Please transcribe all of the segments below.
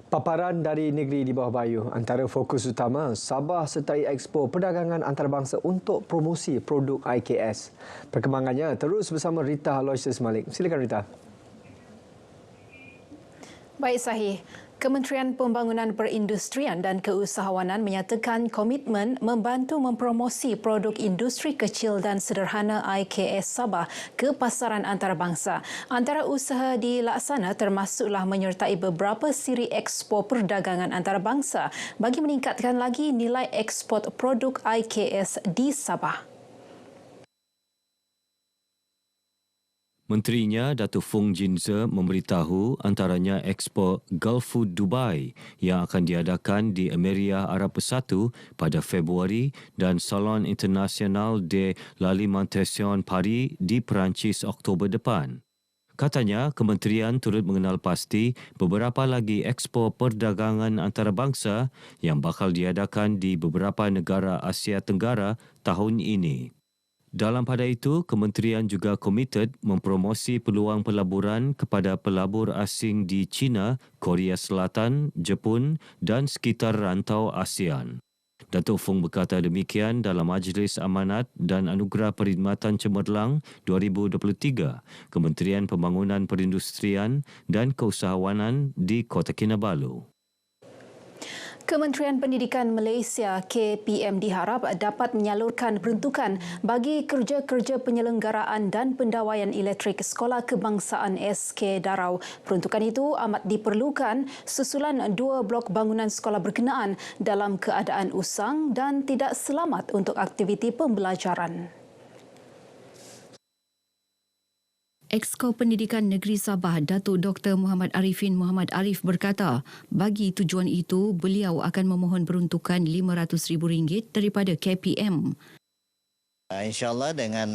Paparan dari negeri di bawah bayau, antara fokus utama Sabah sertai Expo Perdagangan Antarabangsa untuk promosi produk IKS. Perkembangannya terus bersama Rita Aloysius Malik. Silakan Rita. Baik Sahih, Kementerian Pembangunan Perindustrian dan Keusahawanan menyatakan komitmen membantu mempromosi produk industri kecil dan sederhana IKS Sabah ke pasaran antarabangsa. Antara usaha dilaksana termasuklah menyertai beberapa siri Expo Perdagangan Antarabangsa bagi meningkatkan lagi nilai ekspor produk IKS di Sabah. Menterinya Datuk Fung Jinze memberitahu antaranya Expo Gulf Food Dubai yang akan diadakan di Emiria Arab Bersatu pada Februari dan Salon International de l'Alimentation Paris di Perancis Oktober depan. Katanya, kementerian turut mengenal pasti beberapa lagi Expo Perdagangan Antarabangsa yang bakal diadakan di beberapa negara Asia Tenggara tahun ini. Dalam pada itu, kementerian juga komited mempromosi peluang pelaburan kepada pelabur asing di China, Korea Selatan, Jepun dan sekitar rantau ASEAN. Datuk Fung berkata demikian dalam Majlis Amanat dan Anugerah Perkhidmatan Cemerlang 2023, Kementerian Pembangunan Perindustrian dan Keusahawanan di Kota Kinabalu. Kementerian Pendidikan Malaysia KPM diharap dapat menyalurkan peruntukan bagi kerja-kerja penyelenggaraan dan pendawaian elektrik Sekolah Kebangsaan SK Darau. Peruntukan itu amat diperlukan susulan 2 blok bangunan sekolah berkenaan dalam keadaan usang dan tidak selamat untuk aktiviti pembelajaran. Exco Pendidikan Negeri Sabah, Datuk Dr. Muhammad Arifin Muhammad Arif berkata, bagi tujuan itu, beliau akan memohon peruntukan RM500,000 daripada KPM. InsyaAllah dengan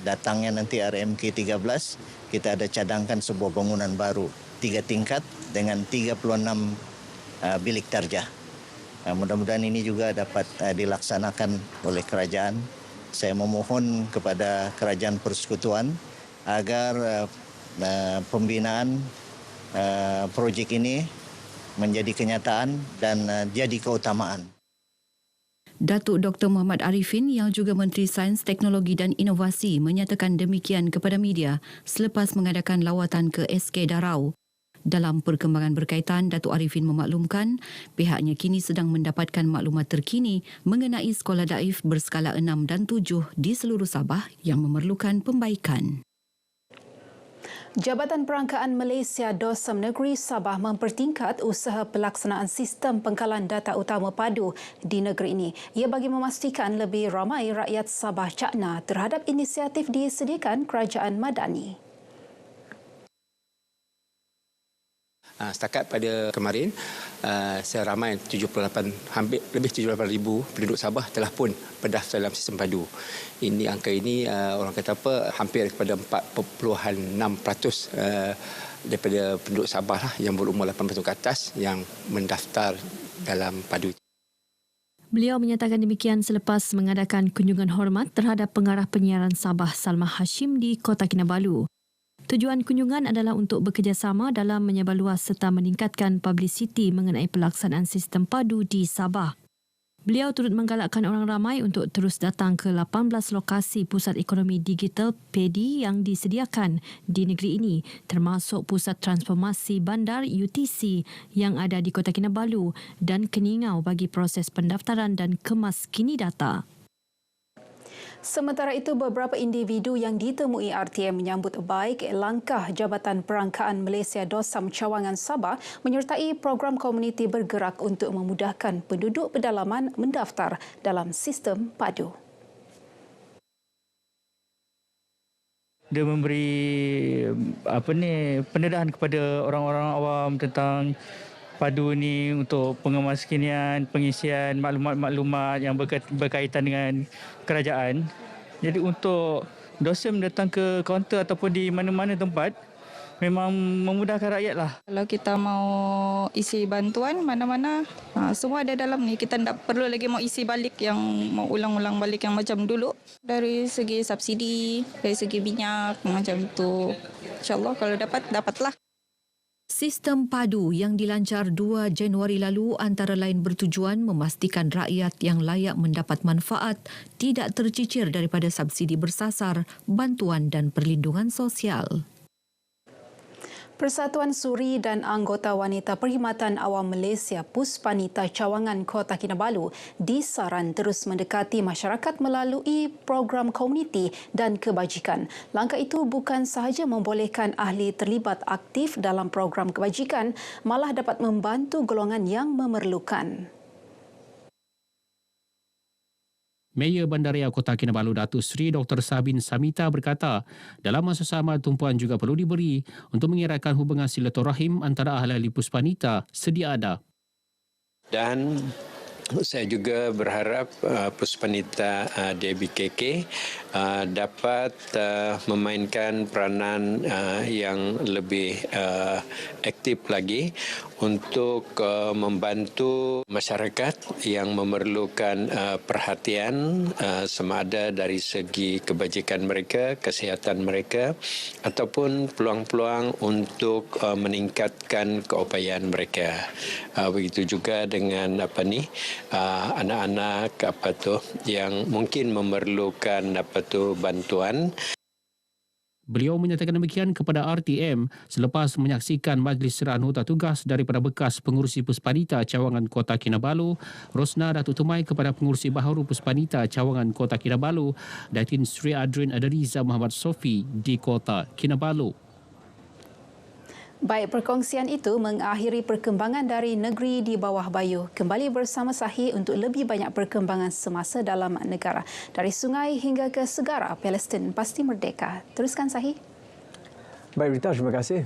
datangnya nanti RMK 13, kita ada cadangkan sebuah bangunan baru, 3 tingkat dengan 36 bilik tarjah. Mudah-mudahan ini juga dapat dilaksanakan oleh kerajaan. Saya memohon kepada Kerajaan Persekutuan agar pembinaan projek ini menjadi kenyataan dan jadi keutamaan. Datuk Dr. Muhammad Arifin yang juga Menteri Sains, Teknologi dan Inovasi menyatakan demikian kepada media selepas mengadakan lawatan ke SK Darau. Dalam perkembangan berkaitan, Datuk Arifin memaklumkan pihaknya kini sedang mendapatkan maklumat terkini mengenai sekolah daif berskala 6 dan 7 di seluruh Sabah yang memerlukan pembaikan. Jabatan Perangkaan Malaysia Dosam Negeri Sabah mempertingkat usaha pelaksanaan sistem pengkalan data utama padu di negeri ini. Ia bagi memastikan lebih ramai rakyat Sabah cakna terhadap inisiatif disediakan Kerajaan Madani. Setakat pada kemarin, seramai lebih 78,000 penduduk Sabah telah pun berdaftar dalam sistem padu. Angka ini orang kata hampir kepada 4.6% daripada penduduk Sabah yang berumur 18 tahun ke atas yang mendaftar dalam padu. Beliau menyatakan demikian selepas mengadakan kunjungan hormat terhadap pengarah penyiaran Sabah Salma Hashim di Kota Kinabalu. Tujuan kunjungan adalah untuk bekerjasama dalam menyebarluas serta meningkatkan publiciti mengenai pelaksanaan sistem padu di Sabah. Beliau turut menggalakkan orang ramai untuk terus datang ke 18 lokasi pusat ekonomi digital PEDI yang disediakan di negeri ini, termasuk Pusat Transformasi Bandar UTC yang ada di Kota Kinabalu dan Keningau bagi proses pendaftaran dan kemaskini data. Sementara itu, beberapa individu yang ditemui RTM menyambut baik langkah Jabatan Perangkaan Malaysia Dosam Cawangan Sabah menyertai program komuniti bergerak untuk memudahkan penduduk pedalaman mendaftar dalam sistem padu. Dia memberi pendedahan kepada orang-orang awam tentang padu ni untuk pengemaskinian, pengisian maklumat-maklumat yang berkaitan dengan kerajaan. Jadi untuk Dosam datang ke kaunter ataupun di mana-mana tempat, memang memudahkan rakyat lah. Kalau kita mau isi bantuan mana-mana, semua ada dalam ni. Kita tak perlu lagi mau isi balik yang mau ulang-ulang balik yang macam dulu. Dari segi subsidi, dari segi minyak macam tu. InsyaAllah kalau dapat, dapatlah. Sistem padu yang dilancar 2 Januari lalu antara lain bertujuan memastikan rakyat yang layak mendapat manfaat tidak tercicir daripada subsidi bersasar, bantuan dan perlindungan sosial. Persatuan Suri dan anggota wanita Perkhidmatan Awam Malaysia Puspanita Cawangan Kota Kinabalu disaran terus mendekati masyarakat melalui program komuniti dan kebajikan. Langkah itu bukan sahaja membolehkan ahli terlibat aktif dalam program kebajikan, malah dapat membantu golongan yang memerlukan. Mayor Bandaraya Kota Kinabalu Datuk Seri Dr. Sabin Samita berkata, dalam masa sama tumpuan juga perlu diberi untuk mengeratkan hubungan silaturahim antara ahli-ahli Puspanita sedia ada. Dan saya juga berharap Puspanita DBKK dapat memainkan peranan yang lebih aktif lagi untuk membantu masyarakat yang memerlukan perhatian sama ada dari segi kebajikan mereka, kesihatan mereka ataupun peluang-peluang untuk meningkatkan keupayaan mereka. Begitu juga dengan anak-anak yang mungkin memerlukan bantuan. Beliau menyatakan demikian kepada RTM selepas menyaksikan majlis serah nota tugas daripada bekas pengurusi Puspanita Cawangan Kota Kinabalu, Rosna Datuk Tumai kepada pengurusi baharu Puspanita Cawangan Kota Kinabalu, Datin Sri Adrin Adariza Muhammad Sofi di Kota Kinabalu. Baik, perkongsian itu mengakhiri perkembangan dari negeri di bawah bayu. Kembali bersama Sahih untuk lebih banyak perkembangan semasa dalam negara. Dari sungai hingga ke segara, Palestin pasti merdeka. Teruskan Sahih. Baik Rita, terima kasih.